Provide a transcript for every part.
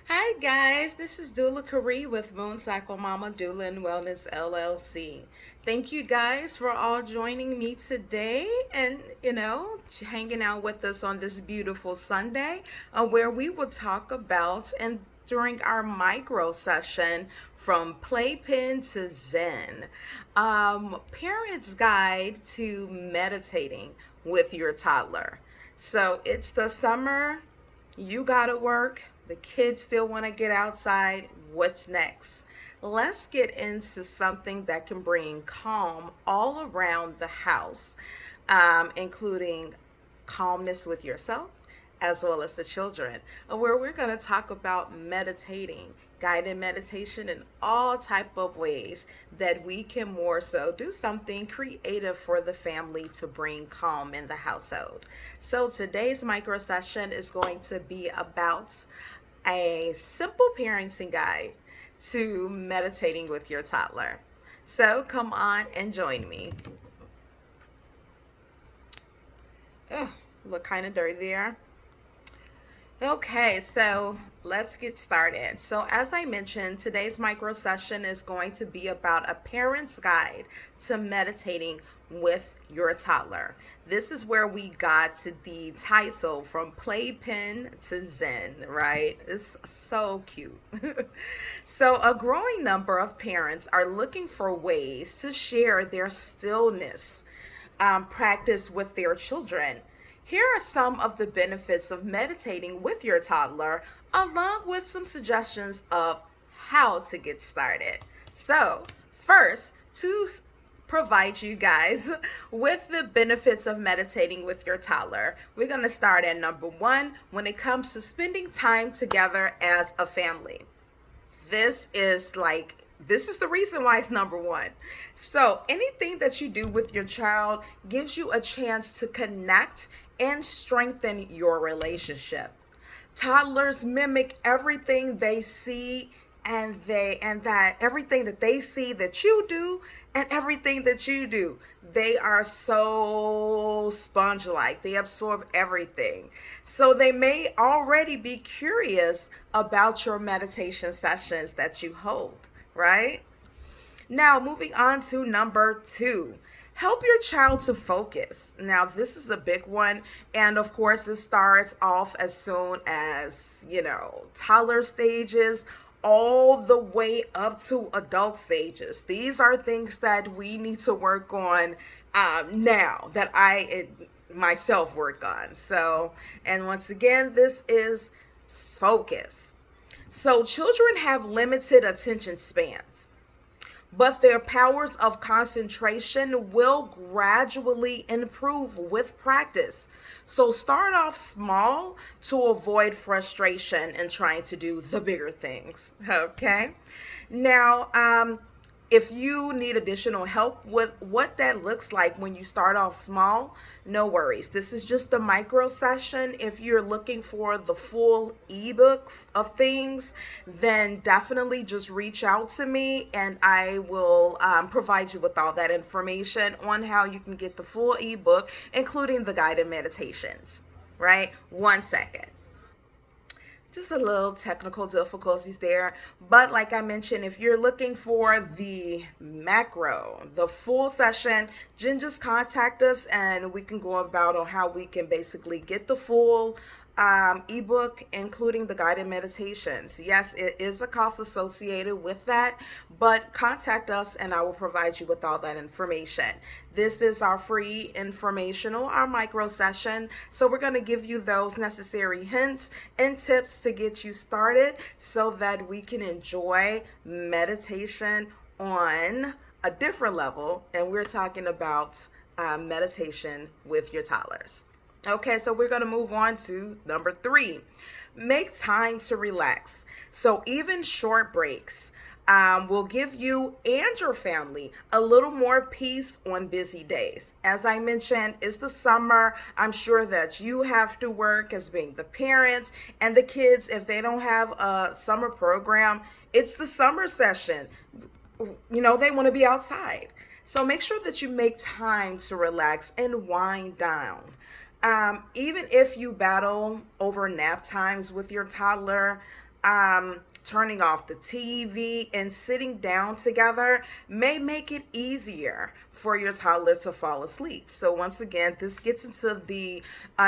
Hi guys, this is Dula Kari with Moon Cycle Mama Doula and Wellness LLC. Thank you guys for all joining me today and hanging out with us on this beautiful Sunday where we will talk about and during our micro session from Playpin to Zen, Parents Guide to Meditating with Your Toddler. So it's the summer, you gotta work, the kids still want to get outside. What's next? Let's get into something that can bring calm all around the house, including calmness with yourself as well as the children, where we're going to talk about meditating, guided meditation in all type of ways that we can more so do something creative for the family to bring calm in the household. So today's micro session is going to be about a simple parenting guide to meditating with your toddler. So come on and join me. Oh, look kind of dirty there. Okay, so let's get started. So, as I mentioned, today's micro session is going to be about a parent's guide to meditating with your toddler. This is where we got to the title from Playpin to Zen, right? It's so cute. So, a growing number of parents are looking for ways to share their stillness practice with their children. Here are some of the benefits of meditating with your toddler, along with some suggestions of how to get started. So, first, to provide you guys with the benefits of meditating with your toddler, we're going to start at number one when it comes to spending time together as a family. This is the reason why it's number one. So anything that you do with your child gives you a chance to connect and strengthen your relationship. Toddlers mimic everything they see, and that everything that they see that you do and everything that you do, they are so sponge like, they absorb everything. So they may already be curious about your meditation sessions that you hold, right? Now, moving on to number two. Help your child to focus. Now, this is a big one. And of course, it starts off as soon as, toddler stages all the way up to adult stages. These are things that we need to work on now that I myself work on. So, and once again, this is focus. So, children have limited attention spans, but their powers of concentration will gradually improve with practice. So start off small to avoid frustration and trying to do the bigger things. Okay. Now, if you need additional help with what that looks like when you start off small, no worries. This is just a micro session. If you're looking for the full ebook of things, then definitely just reach out to me and I will provide you with all that information on how you can get the full ebook, including the guided meditations. Right? 1 second. Just a little technical difficulties there. But like I mentioned, if you're looking for the macro, the full session, then just contact us and we can go about on how we can basically get the full ebook, including the guided meditations. Yes, it is a cost associated with that, but contact us and I will provide you with all that information. This is our free informational, our micro session. So we're going to give you those necessary hints and tips to get you started so that we can enjoy meditation on a different level. And we're talking about meditation with your toddlers. Okay, so we're going to move on to number three. Make time to relax. So even short breaks will give you and your family a little more peace on busy days. As I mentioned, it's the summer. I'm sure that you have to work as being the parents, and the kids, if they don't have a summer program, it's the summer session. They want to be outside. So make sure that you make time to relax and wind down. Even if you battle over nap times with your toddler, turning off the TV and sitting down together may make it easier for your toddler to fall asleep. So once again, this gets into the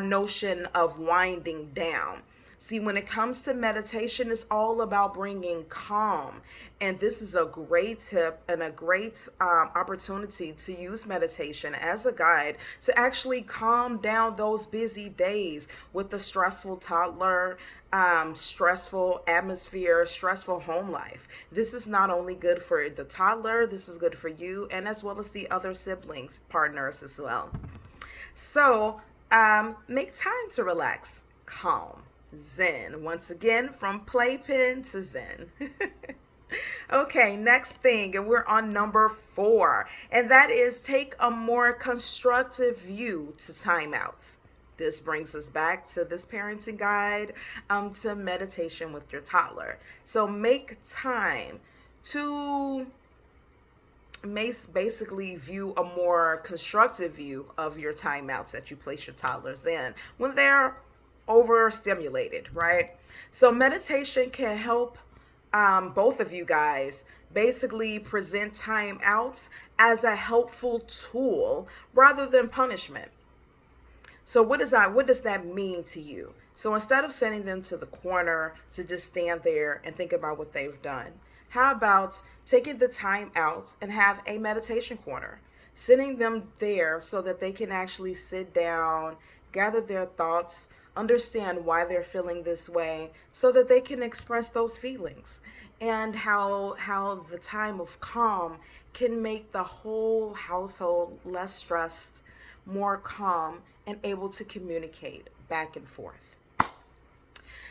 notion of winding down. See, when it comes to meditation, it's all about bringing calm. And this is a great tip and a great opportunity to use meditation as a guide to actually calm down those busy days with the stressful toddler, stressful atmosphere, stressful home life. This is not only good for the toddler, this is good for you and as well as the other siblings, partners as well. So make time to relax, calm. Zen. Once again, from Playpin to Zen. Okay, next thing, and we're on number 4, and that is take a more constructive view to timeouts. This brings us back to this parenting guide to meditation with your toddler. So make time to basically view a more constructive view of your timeouts that you place your toddlers in when they're overstimulated, right? So meditation can help both of you guys basically present timeouts as a helpful tool rather than punishment. So what does that mean to you? So instead of sending them to the corner to just stand there and think about what they've done, how about taking the time out and have a meditation corner, sitting them there so that they can actually sit down, gather their thoughts, understand why they're feeling this way so that they can express those feelings, and how the time of calm can make the whole household less stressed, more calm, and able to communicate back and forth.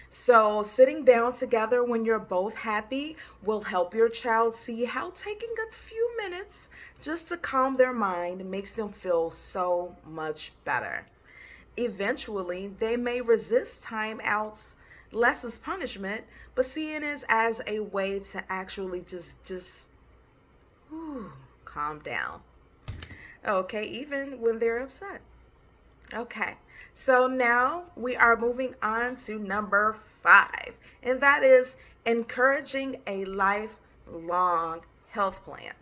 So sitting down together when you're both happy will help your child see how taking a few minutes just to calm their mind makes them feel so much better. Eventually, they may resist timeouts less as punishment, but seeing it as a way to actually just calm down. Okay, even when they're upset. Okay, so now we are moving on to number 5, and that is encouraging a lifelong health plan.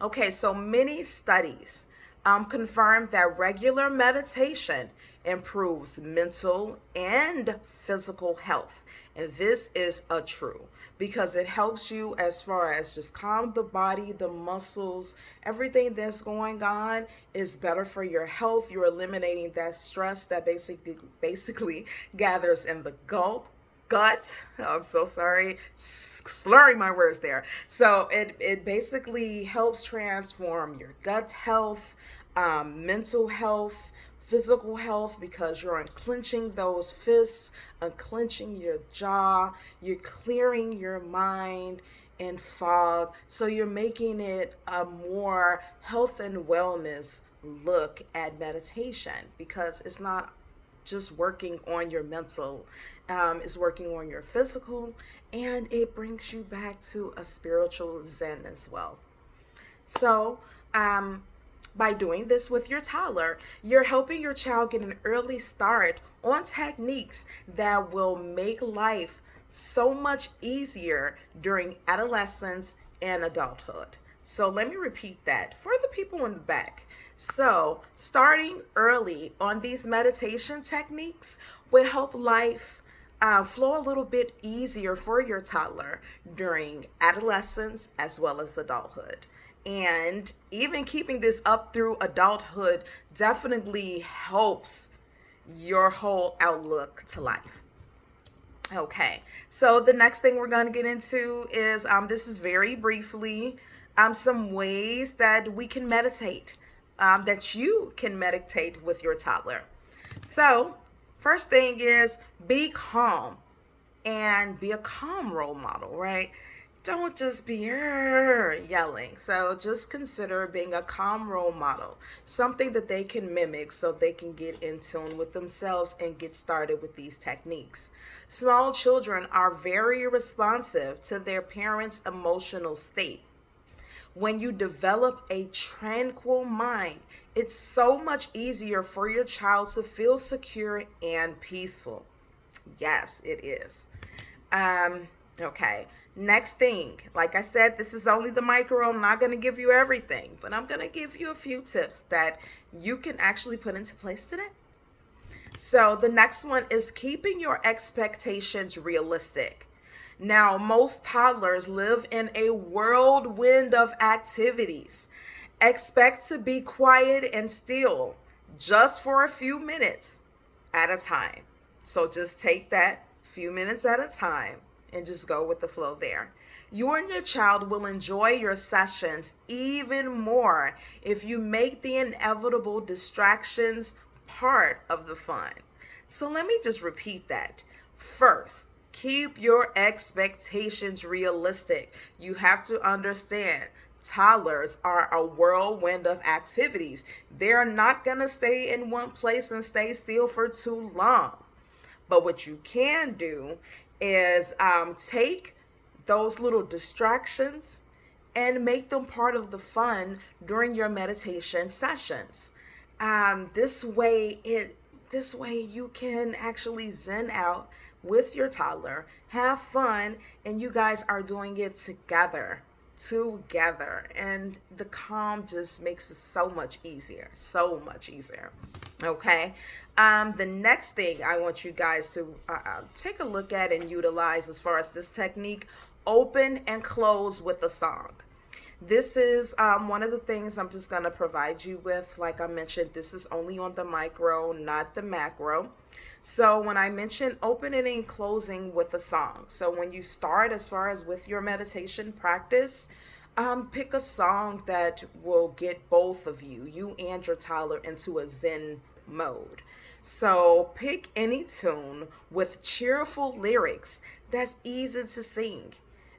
Okay, so many studies confirmed that regular meditation improves mental and physical health. And this is a true because it helps you as far as just calm the body, the muscles, everything that's going on is better for your health. You're eliminating that stress that basically gathers in the gut. I'm so sorry, slurring my words there. So it basically helps transform your gut health, mental health, physical health, because you're unclenching those fists, unclenching your jaw, you're clearing your mind and fog. So you're making it a more health and wellness look at meditation, because it's not just working on your mental, it's working on your physical, and it brings you back to a spiritual zen as well. So by doing this with your toddler, you're helping your child get an early start on techniques that will make life so much easier during adolescence and adulthood. So let me repeat that for the people in the back. So starting early on these meditation techniques will help life flow a little bit easier for your toddler during adolescence as well as adulthood. And even keeping this up through adulthood definitely helps your whole outlook to life. Okay, so the next thing we're going to get into is, this is very briefly, some ways that we can meditate, that you can meditate with your toddler. So first thing is be calm and be a calm role model, right? Don't just be yelling. So just consider being a calm role model, something that they can mimic so they can get in tune with themselves and get started with these techniques. Small children are very responsive to their parents' emotional state. When you develop a tranquil mind, it's so much easier for your child to feel secure and peaceful. Yes, it is. Okay. Next thing, like I said, this is only the micro. I'm not going to give you everything, but I'm going to give you a few tips that you can actually put into place today. So the next one is keeping your expectations realistic. Now, most toddlers live in a whirlwind of activities. Expect to be quiet and still just for a few minutes at a time. So just take that few minutes at a time and just go with the flow there. You and your child will enjoy your sessions even more if you make the inevitable distractions part of the fun. So let me just repeat that. First, keep your expectations realistic. You have to understand toddlers are a whirlwind of activities. They're not going to stay in one place and stay still for too long. But what you can do is take those little distractions and make them part of the fun during your meditation sessions. This way you can actually zen out with your toddler, have fun, and you guys are doing it together, and the calm just makes it so much easier. Okay. The next thing I want you guys to take a look at and utilize as far as this technique: open and close with a song. This is one of the things I'm just going to provide you with. Like I mentioned, this is only on the micro, not the macro. So when I mention opening and closing with a song, so when you start as far as with your meditation practice, pick a song that will get both of you and your toddler, into a zen mode. So pick any tune with cheerful lyrics that's easy to sing.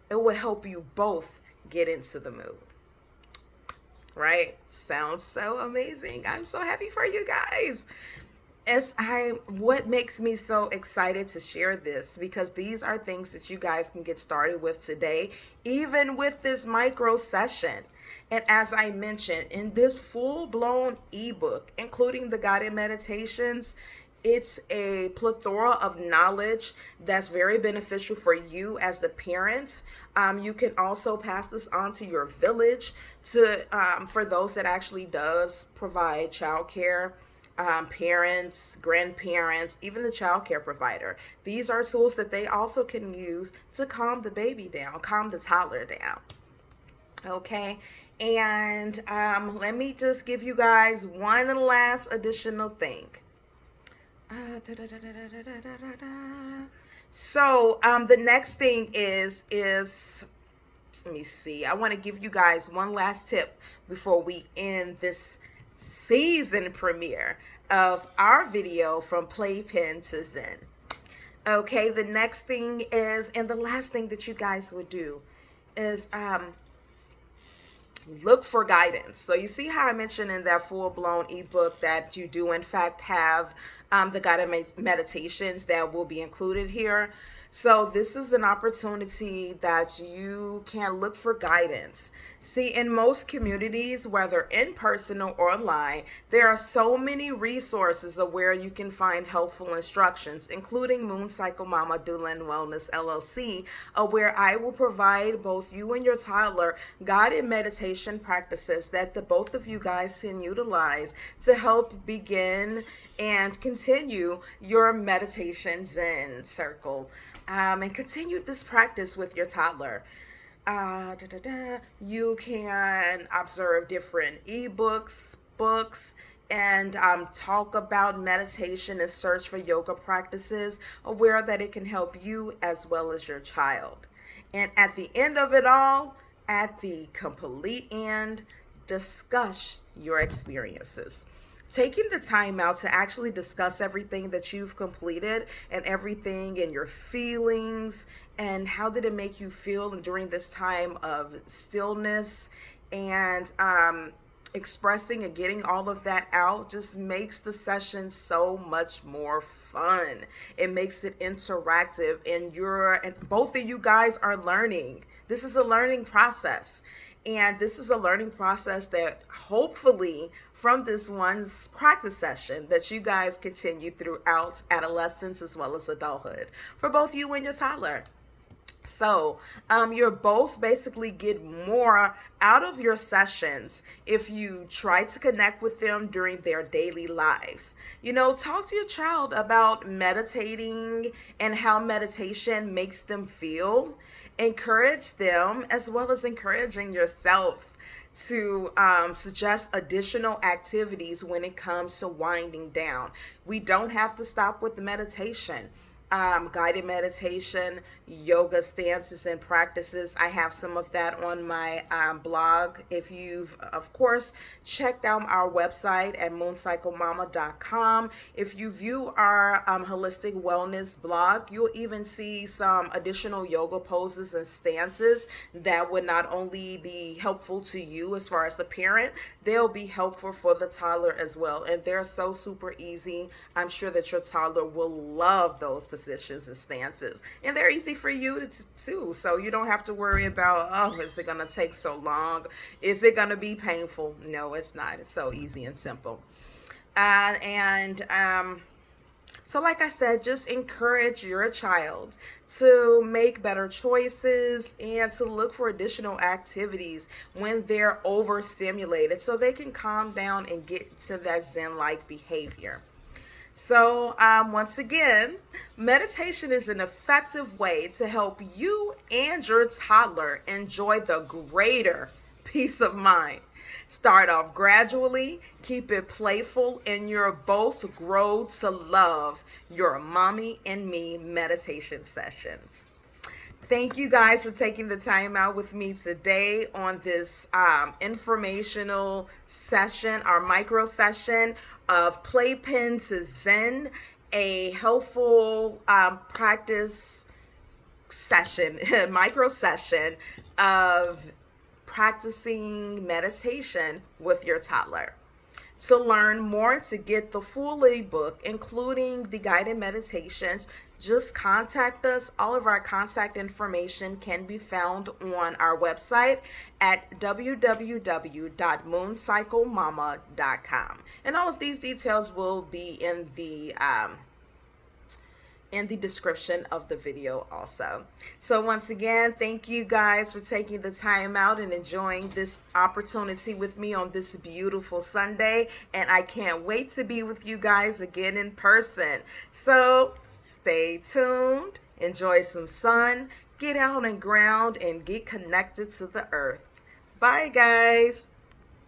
It will help you both get into the mood. Right? Sounds so amazing. I'm so happy for you guys. What makes me so excited to share this, because these are things that you guys can get started with today, even with this micro session. And as I mentioned, in this full-blown ebook, including the guided meditations, it's a plethora of knowledge that's very beneficial for you as the parent. You can also pass this on to your village, for those that actually does provide childcare. Parents, grandparents, even the child care provider. These are tools that they also can use to calm the baby down, calm the toddler down. Okay, and let me just give you guys one last additional thing. So the next thing is let me see. I want to give you guys one last tip before we end this season premiere of our video from Playpin to Zen. Okay, the next thing is, and the last thing that you guys would do is look for guidance. So you see how I mentioned in that full-blown ebook that you do in fact have the guided meditations that will be included here. So this is an opportunity that you can look for guidance. See, in most communities, whether in person or online, there are so many resources of where you can find helpful instructions, including Moon Cycle Mama Doula and Wellness LLC, where I will provide both you and your toddler guided meditation practices that the both of you guys can utilize to help begin and continue your meditation Zen circle. And continue this practice with your toddler. You can observe different ebooks, books, and talk about meditation and search for yoga practices, aware that it can help you as well as your child. And at the end of it all, at the complete end, discuss your experiences. Taking the time out to actually discuss everything that you've completed and everything and your feelings and how did it make you feel during this time of stillness, and expressing and getting all of that out just makes the session so much more fun. It makes it interactive, and both of you guys are learning. This is a learning process. And this is a learning process that hopefully from this one practice session that you guys continue throughout adolescence as well as adulthood for both you and your toddler. So, you're both basically get more out of your sessions if you try to connect with them during their daily lives. Talk to your child about meditating and how meditation makes them feel. Encourage them as well as encouraging yourself to suggest additional activities when it comes to winding down. We don't have to stop with the meditation. Guided meditation, yoga stances and practices. I have some of that on my blog. If you've, of course, checked out our website at mooncyclemama.com, if you view our holistic wellness blog, you'll even see some additional yoga poses and stances that would not only be helpful to you as far as the parent, they'll be helpful for the toddler as well. And they're so super easy. I'm sure that your toddler will love those positions and stances. And they're easy for you to too. So you don't have to worry about, oh, is it going to take so long? Is it going to be painful? No, it's not. It's so easy and simple. So like I said, just encourage your child to make better choices and to look for additional activities when they're overstimulated so they can calm down and get to that Zen-like behavior. So once again, meditation is an effective way to help you and your toddler enjoy the greater peace of mind. Start off gradually, keep it playful, and you'll both grow to love your mommy and me meditation sessions. Thank you guys for taking the time out with me today on this informational session, our micro session of Playpin to Zen, a helpful practice session, micro session of practicing meditation with your toddler. To learn more, to get the full ebook, including the guided meditations, just contact us. All of our contact information can be found on our website at www.mooncyclemama.com. And all of these details will be in the description of the video also. So once again, thank you guys for taking the time out and enjoying this opportunity with me on this beautiful Sunday. And I can't wait to be with you guys again in person. So stay tuned, enjoy some sun, get out and ground, and get connected to the earth. Bye, guys.